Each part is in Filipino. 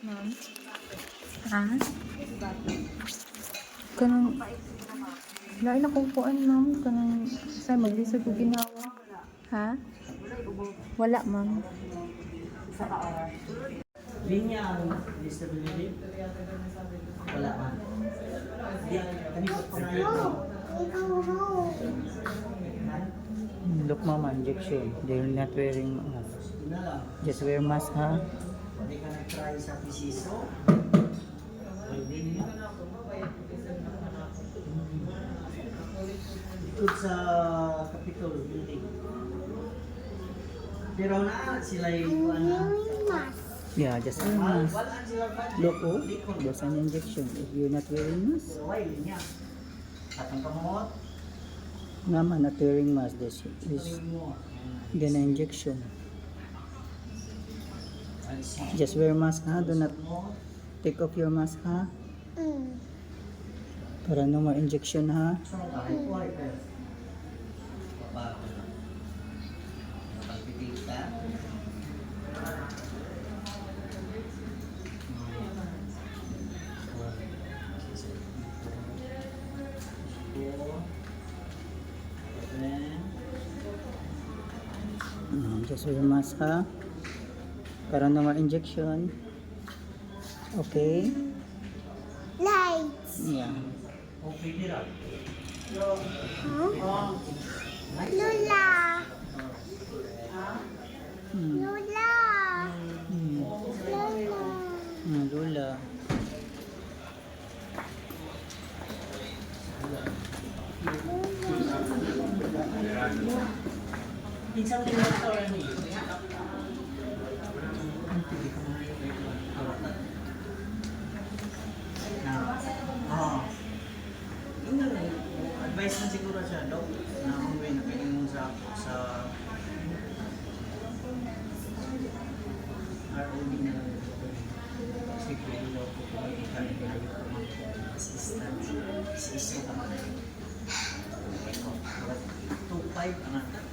Ma'am? Ha? Kanang... Lain na kong puan, ma'am. Kanang... Sa'yo, maglisod ko ginawa. Ha? Wala, ma'am. Linya ang disability? Wala man. Look mama, injection. They're not wearing mask. Just wear mask ha. Hindi ka nag-try sa PCSO? Ikot sa Capitol building. Pero na sila yung yeah, just wear mask. Look, oh, there's an injection. If you're not wearing mask, Mama not wearing mask. This is gonna injection. Just wear mask, ha? Do not take off your mask, ha? Para no more injection, ha? Just wear mask, ha? Para no more injection. Okay? Lights. Yeah. Huh? Lula. Lula. Lula. Lula. Isang minuto rin. Advice na siguro siya, Dok, na kung may nakinig mo sa ROD na lang. Siguro ko kung ikan pinagit ko mga assistance. Isiso ka man. 2.5 ang anak.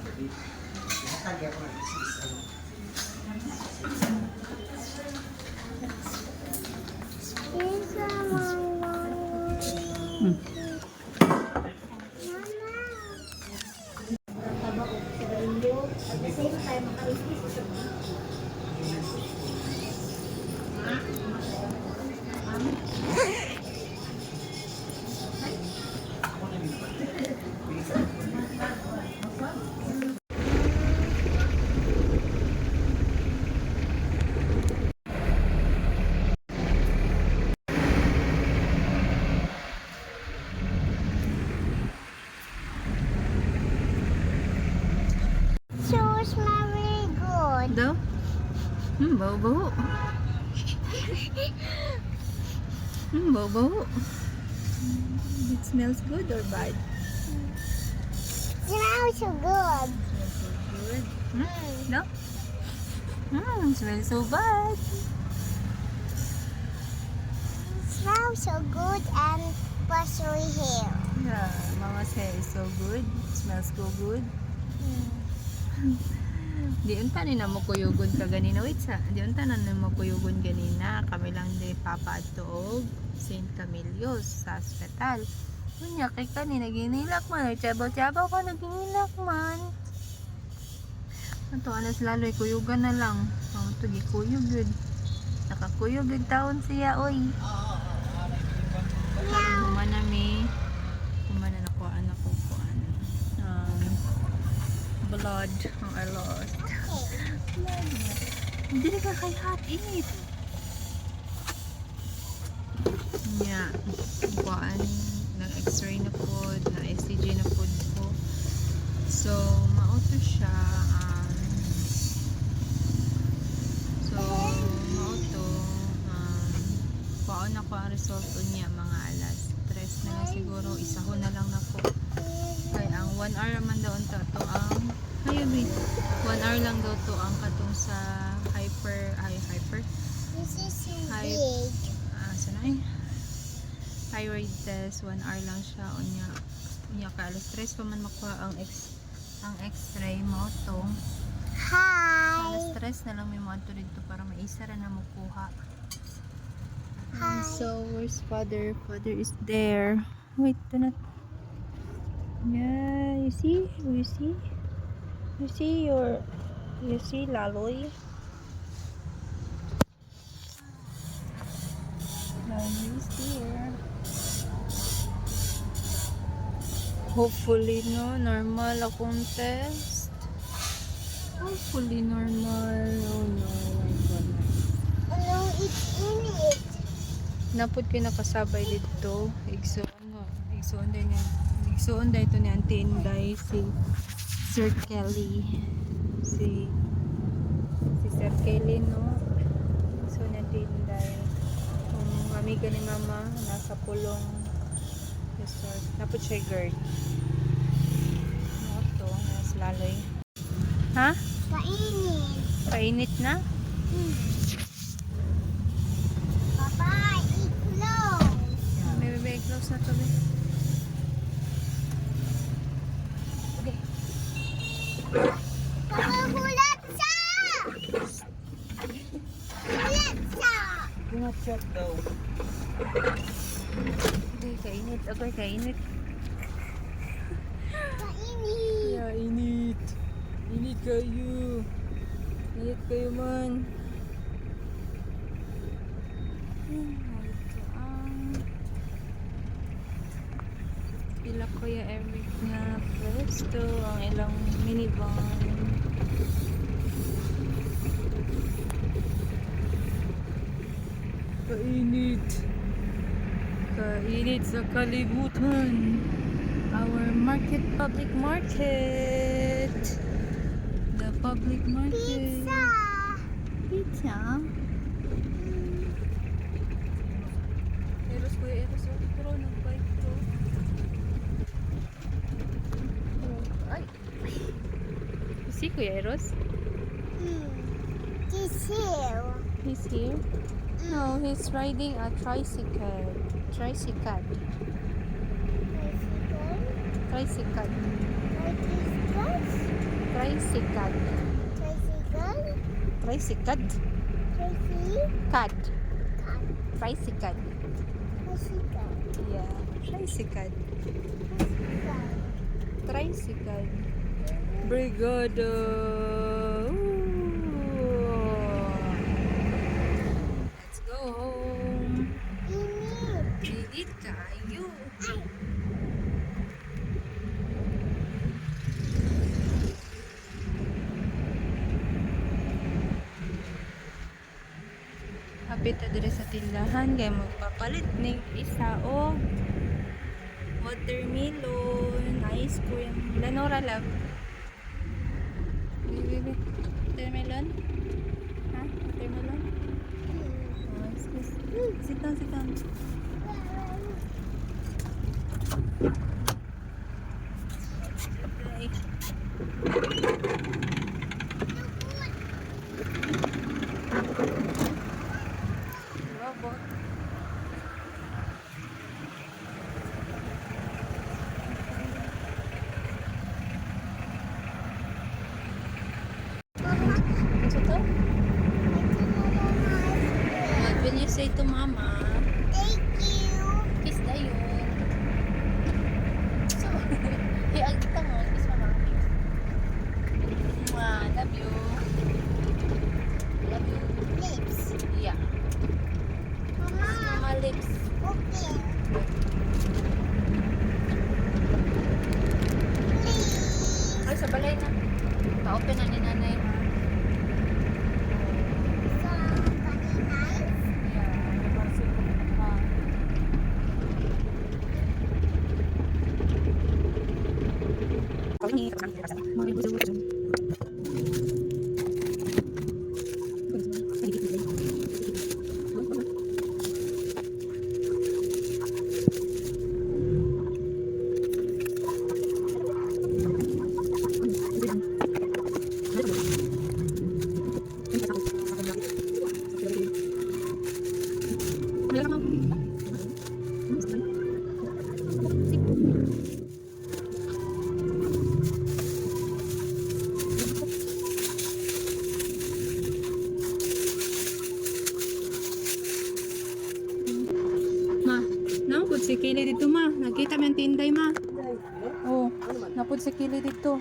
Hatag ako na isiso. Smells very good. Daw? Bau-bau. Bau-bau. It smells good or bad? Smells so good. Smells so good. No? Smells so bad. Smells so good and buttery hair. Yeah, Mama's hair is so good. Smells so good. Di unta ni na mo kuyugon ka ganina. Wait sa, di unta na mo kuyugon ganina. Kami lang di papa at tuog St. Camillus sa hospital. Kunya kay kanina ginilak man. Nagtsabaw-tsabaw ka naginilak man. Ito anas laloy kuyugan na lang. Ito gikuyog yun. Nakakuyog yung taon siya oy. Humanami. Humana na ko anak ko ko blood ang I lost. Hindi na ka kay hot init. Yeah. Kuhaan ng x-ray na food, na ECG na food ko. So, mauto siya. Kuhaan ako ang result niya mga alas 3 na nga siguro. Isahon na lang na po. Kaya ang 1 hour man daw to ang hayabit. 1 hour lang daw to ang katong sa hyper. This is so Hi. big. Sanay. Thyroid test 1 hour lang siya unya ka alas 3 pa man makuha ang x-ray mo to. Hi. Alas 3 na lang may mo dito para maisa ra na makuha. So, where's father? Father is there. Wait, do not. Yeah, you see? You see? You see your... You see Laloy? Laloy is there. Hopefully, no, normal akong test. Hopefully, normal. Oh no, my goodness. No, it's in it. Napod ko nakasabay dito. Igsoon din yan. Igsoon din ito ni Auntie Inday, si Sir Kelly. Si Sir Kelly, no? So, ni Auntie Inday. Ang amiga ni Mama, nasa pulong resort. Napod siya guard. Ano ito? Nasa Laloy. Ha? Kainin. Painit na? Papa, eat close. May close na to, be. Okay. Papa, hulat siya! Hulat siya! Do not check though. Okay, kainit. Okay, kainit. Kainin. Yeah, init. Init kayo. Init kayo man. Ito ang pila ko ya Eric na pwesto. Ang ilang minivan. Kainit. Kainit sa kalibutan. Our market, public market. The public market. Pizza. Pizza? Eros ko, Eros. Pero nag-bike ko. Ay! Si Kuya Eros? This here. He's here? No, he's riding a tricycle. Tricycle. Tricycle. What is this? Tricycle. Tricycle? Tricycle. Tricycle? Cad. Tricycle. Tricycle. Yeah. Tricycle. Tricycle. Brigada. Ooh. Let's go home. Init kayo. Hapit na dire sa tindahan kay magpapalit ning isa og watermelon, ice cream. Lanora love. Baby. Watermelon? Ha? Watermelon? Oh, excuse. Sit down, sit down. Okay. Robot. What's ito? What will you say to mama? Thank you. Kiss na yun. So, ang kita mo. Kiss mama. Mwah, love you. Love you. Lips. Yeah. Mama, Mama lips. open. Please. Ay, sa balay na. Pa-open na ni nanay. Somebody nice. si Kili dito ma. Nakita mo yung tinday ma. Oo. Napod si Kili dito.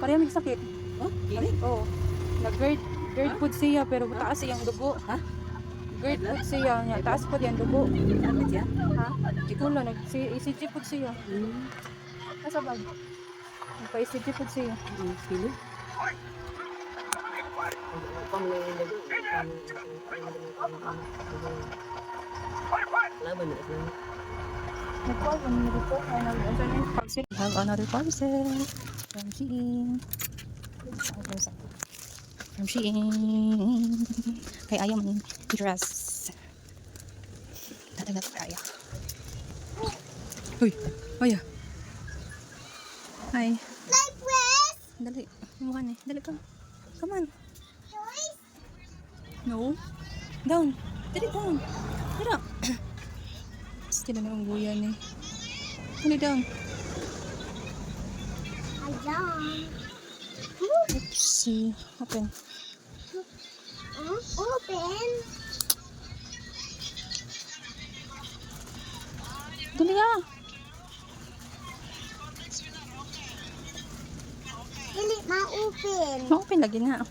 Pareha may sakit. Oh, kini? Oo. Nag-GERD food siya pero taas iyang dugo. Ha? GERD food siya. Nya, taas po yung dugo. Ano siya? Ha? Ikulo. Nag-ECG food siya. Nasa bag. Nagpa-ECG food siya. Kini? Nag-call kami ni Rico. Ay, nag-answer na yung parcel. We have another parcel from Shein. From Shein. Kay ayaw man dress. Talaga kaya. Uy, Aya. Hi. Like West. Dali. Kumuha eh. Dali ka. Come on. Joyce. No. Down. Dali down. Tara. Sila na ang buyan eh. Dali down. Ayan. Oopsie. Open. Open. Dali ah. Dili ma-open. Ma-open lagi na.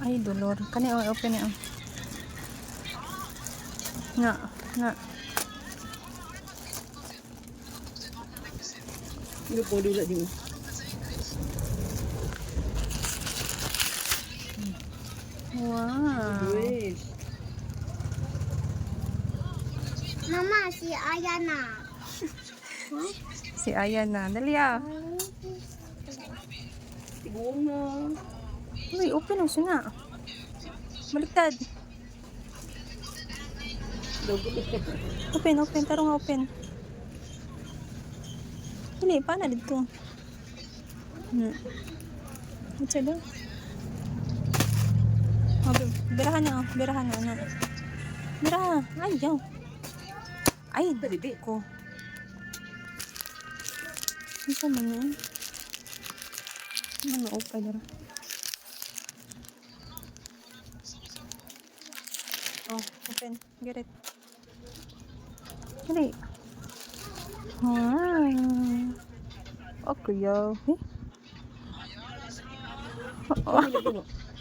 Ay, dolor. Kani open niya. Na. Ano po dula din? Wow. Yes. Mama, si Ayana. Si Ayan na. Dali ah. Siguro na. Uy, open ang suna. Baliktad. Open. Tarong open. Dali, paano dito? What's it daw? Oh, birahan na. Ano? Birahan. Ay, yaw. Ay, dali ko. Ano man yan? Ano open dara? Oh, open. Get it. Dali. Okay, yaw. Eh?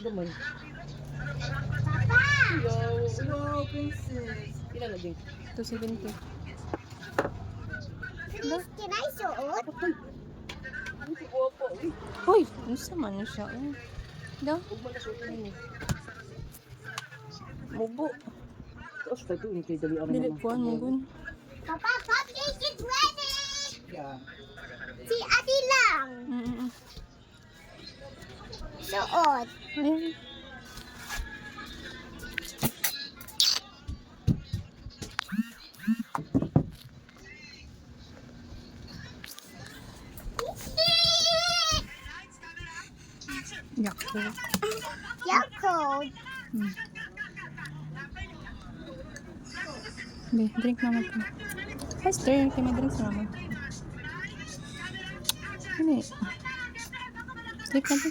Gamay. Papa. Hello, princess. Kailan na din? 270. Please, can I suot? Ano si Guwapo? Uy, ano man siya? Daw, Huwag mo na suotin mo. mubo. Tapos pa ito, hindi dali ano Dili naman. po, mugun. Papa, cupcake is ready. Yeah. Si Ate lang. Suot. Ayun. Yakult. Yakult. Be, drink naman po. Hi, stir. Kaya may drinks naman. Ano eh? Sleep na po.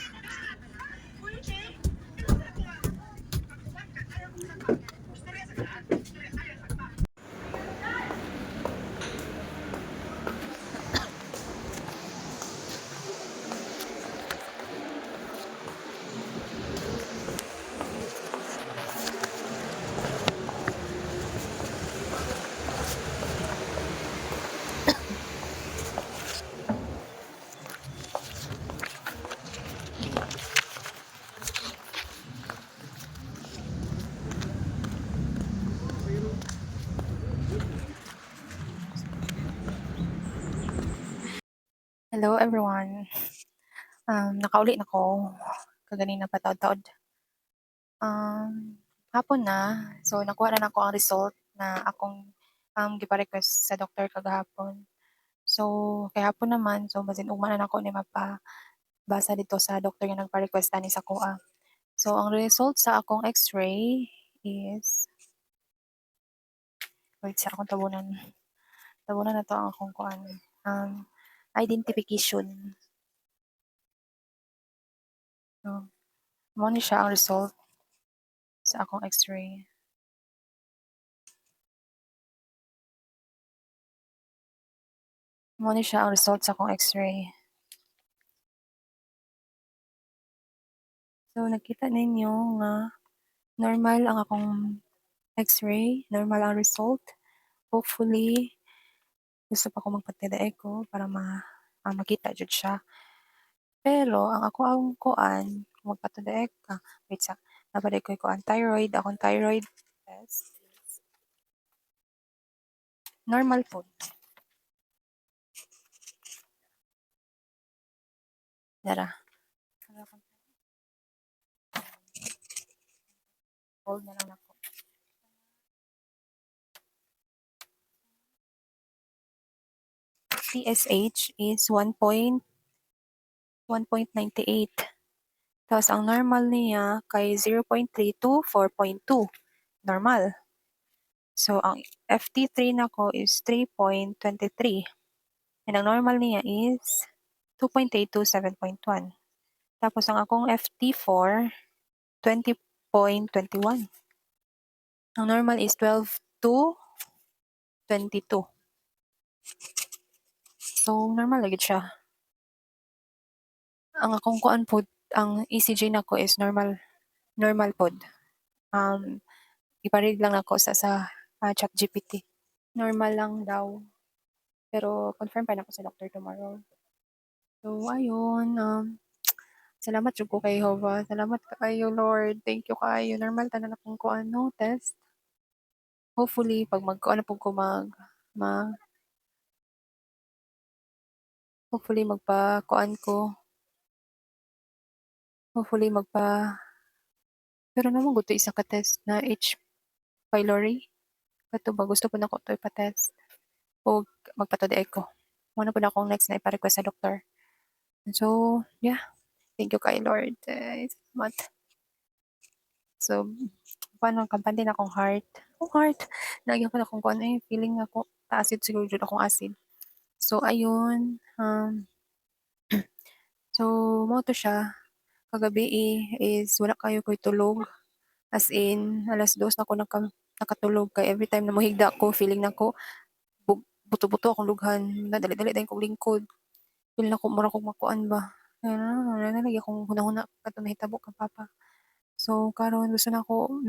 Hello everyone. Nakauli na ko. Kaganina pa taod-taod. Hapon na. So, nakuha na ako ang result na akong gipa-request sa doktor kagahapon. So, kaya hapon naman, so basin ugma na ako ni mapabasa dito sa doktor nga nagpa-request ani sa kuha. So, ang result sa akong x-ray is wait, sa akong tabunan. Tabunan na to ang akong kuan. Identification. So, Mo ni siya ang result sa akong x-ray. Mo ni siya ang result sa akong x-ray. So nakita ninyo nga normal ang akong x-ray, normal ang result. Hopefully gusto pa ko magpatidae ko para makita jud siya. Pero ang ako ang kuan kung magpatidae ka, wait sa nabaday ko kuan akong thyroid test. Normal po. Dara. Hold na lang ako. TSH is 1.98. Tapos ang normal niya kay 0.3 to 4.2. Normal. So ang FT3 nako is 3.23. And ang normal niya is 2.8 to 7.1. Tapos ang akong FT4 20.21. Ang normal is 12 to 22. So normal lagi siya. Ang akong kuan pod, ang ECG nako is normal pod. Iparead lang ako sa ChatGPT. Normal lang daw. Pero confirm pa na ako sa doctor tomorrow. So ayun, salamat jud ko kay Jehovah. Salamat kayo Lord. Thank you kayo. Normal tanan akong kuan no test. Hopefully pag magkuan na pud ko hopefully magpa-kuan ko. Hopefully pero naman gusto isa ka test na H. pylori. Kato ba gusto po na ko to ipa-test. O magpatodi ko. Muna po na akong next na ipa-request sa doktor. So, yeah. Thank you kay Lord. Salamat. So, paano kampante na akong heart. Heart. Nagyan ko na akong kuan feeling ako. Ta-acid siguro jud akong acid. So, ayun. So, mo to siya. Kagabi is wala kayo ko'y tulog. As in, alas 2 na ako nakatulog. Kaya every time na mahigda ko, feeling na ko, buto-buto akong lughan. Dali-dali dahil kong lingkod. Feeling na ko, mura kong makuan ba. Nalagi akong hunahuna kato nahitabo ka papa. So, karon gusto na ako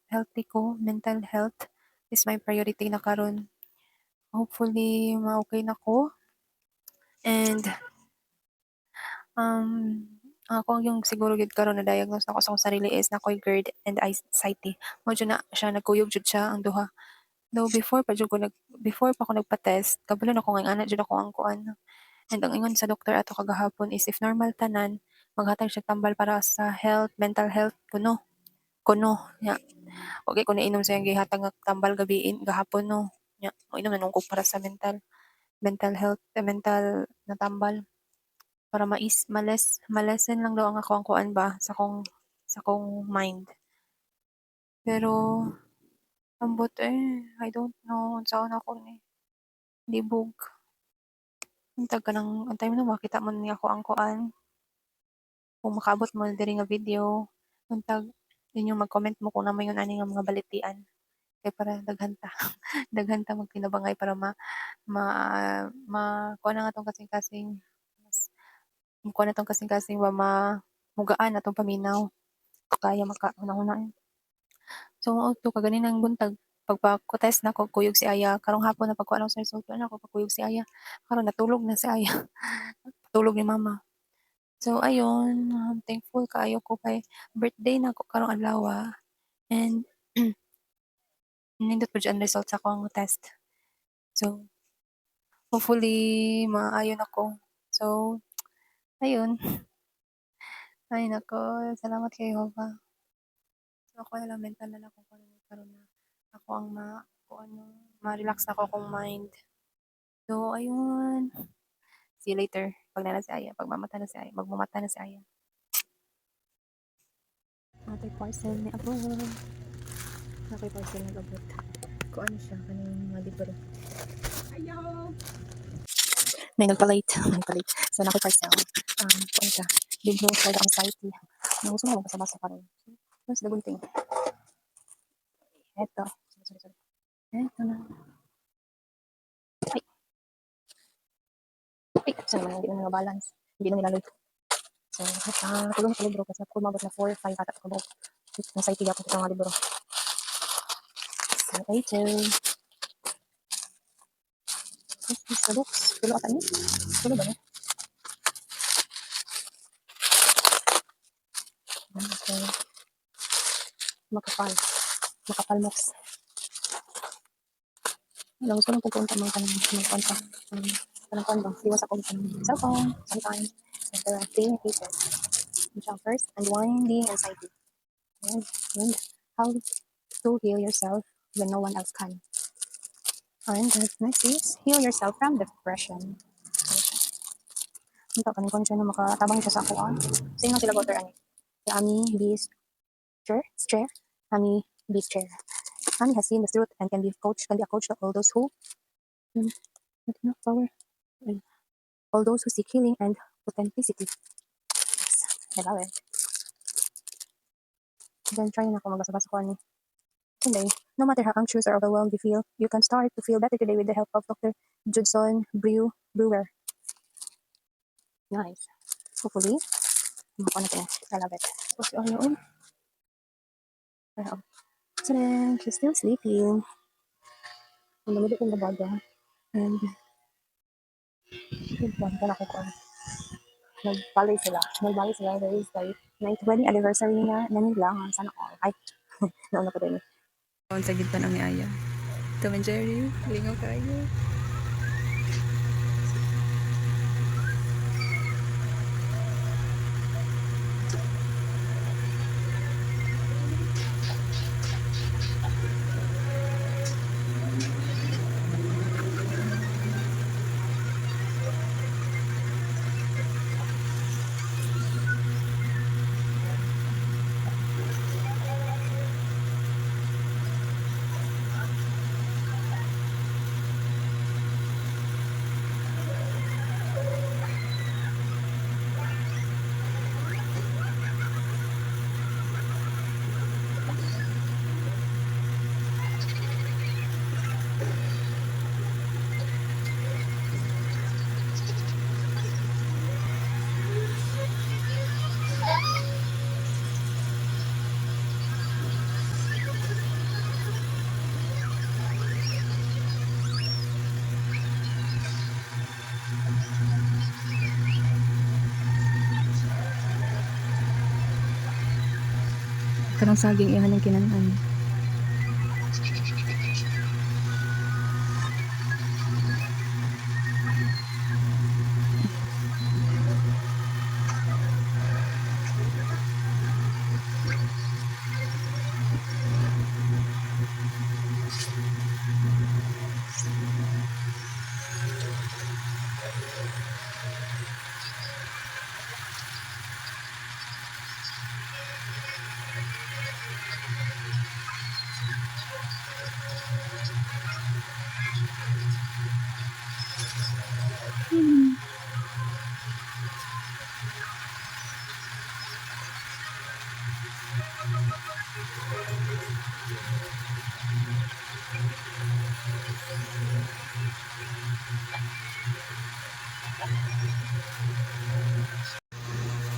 healthy ko. Mental health is my priority na karon. Hopefully, ma-okay na ko. And, ako yung siguro gid karon na diagnose ako sa akong sarili is na ko'y GERD and anxiety. Mo na siya nagkuyog jud siya ang duha. Though before pa ko nagpa-test, kabalo ako nga ana jud ako ang kuan. And ang ingon sa doktor ato kagahapon is if normal tanan, maghatag siya tambal para sa mental health kuno. Nya. Okay ko na inom sa gihatag nga tambal gahapon no. Nya, mo inom na para sa mental health, mental na tambal para malesen lang daw ang ako ang kuan ba sa kong mind. Pero ambot I don't know unsaon ako ni libog. Antay mo na makita mo ni ako ang kuan. Kung makaabot mo diri nga video, untag ninyo mag-comment mo kung naman yun ani nga mga balitian. Kay para daghanta daghanta magtinabangay para kuan na nga tong kasing-kasing kuan na tong kasing-kasing ba mugaan atong paminaw. Kaya makauna-una. So to kaganinang buntag pagpa-test nako kuyog si Aya karong hapon na pagkuan sa result na ako pagkuyog si Aya karon natulog na si Aya tulog ni mama. So ayun, thankful kaayo ko kay birthday na ko karong adlaw and nindot po dyan result sa akong test. So hopefully maayon ako. So ayun. Ay nako, salamat kay Jehovah. So ako na lang mental na lang kung karon na ako ang ma-relax na ako akong mind. So ayun. See you later. Pag na si Aya, magmamata na si Aya. Natay parcel ni Abo. Natay parcel ni Abo. Kung ano siya, kanang mga libro. Ayaw! Nagpalit. So, nakay parcel. Kung siya, libro for the anxiety. Gusto mo magbasa-basa pa rin. Where's the gunting? Eto. Sorry. Eto na. Ay. Ay, saan naman hindi na balance. Hindi na nilaloy. So, tulong sa libro kasi kumabot na 4, 5 ata ko. Nasa itiga ko sa mga libro. So, A2. This the books. Tulo ata niya. Tulo ba niya? Okay. Makapal. Makapal moks. Alam, gusto nang pupunta mga kanang kanang iwas ako sa cellphone sometimes. And there are three pieces. Jumpers, unwinding, and sighting. And how to heal yourself when no one else can. And the next is heal yourself from depression. Ito, kanin ko siya na makatabang siya sa akuan. Sino sila water ani? Si Ami Beast Chair. Ami Beast Chair. Ami has seen the truth and can be a coach to all those who power. All those who seek healing and authenticity. Yes, I love it. Then try na ako magbasa-basa ko ani. Today, no matter how anxious or overwhelmed you feel, you can start to feel better today with the help of Dr. Judson Brewer. Nice. Hopefully, makakuha natin. I love it. Tapos yung ano, so then, she's still sleeping. Ang lamig ko na baga. And, yun ka na ko. Nagbalik sila. There is like, 9th wedding anniversary na nila. Sana all. Ay, nauna ko din. Sa gitna ng Aya. Tom and Jerry, lingaw kayo. Kanang saging iyan ng kinanan.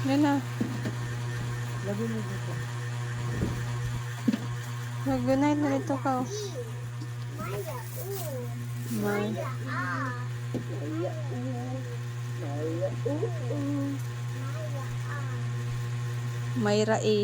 Nana. Good night na ito ka. Mayra A.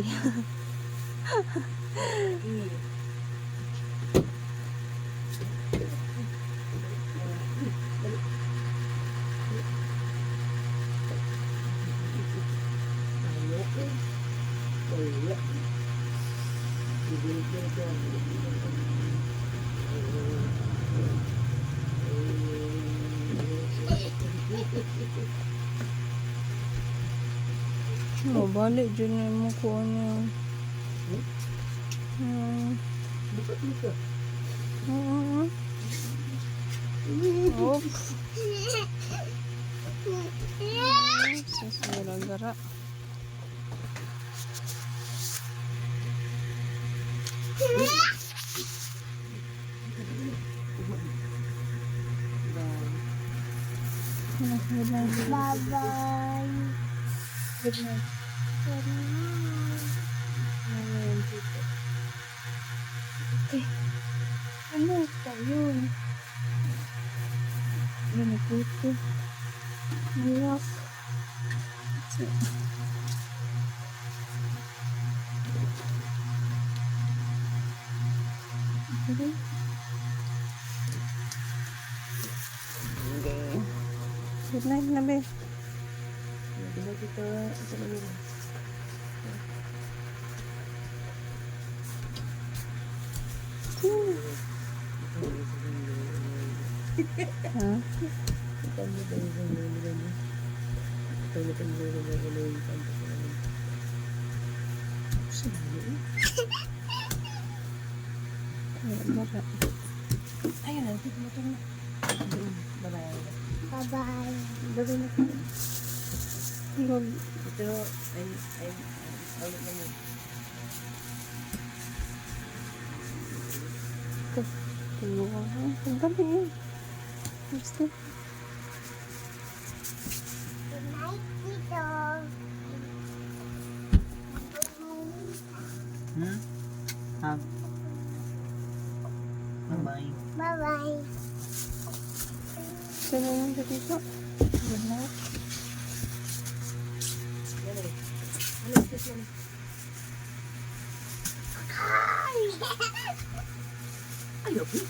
Oh, balik dyan na mo ko ano. Oops. Sasira-gara. Good night. Bye-bye. Good night. Good night. Okay. Ano pa yun? Yun, naputo. Malak. Okay. Good night na, be. Diba dito? Sa kanila. Ha? Ayun na, dito mo ito na. Bye-bye. Bye-bye. Gawin na. Yun. Ito, I'm ulit na yun. Tulungan ko. Ang gabi eh. Gusto. Good night, Tito. Ha? Bye-bye. Bye-bye. Ito na yung dito. Good night. Ay, okay.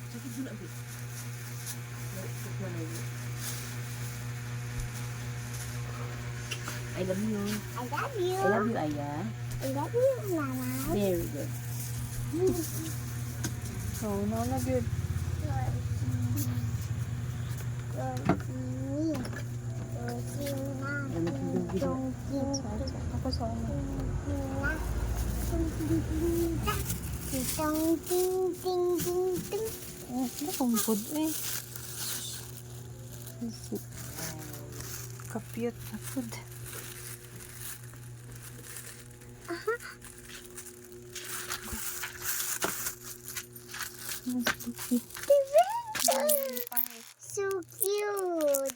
Sakit mo na, okay. I love you. I love you. I love you, Aya. I love you, Mama. Very good. So, nauna good. Ako sa ano. Ano kung food eh. Kapiyot na food. So cute.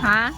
Ha?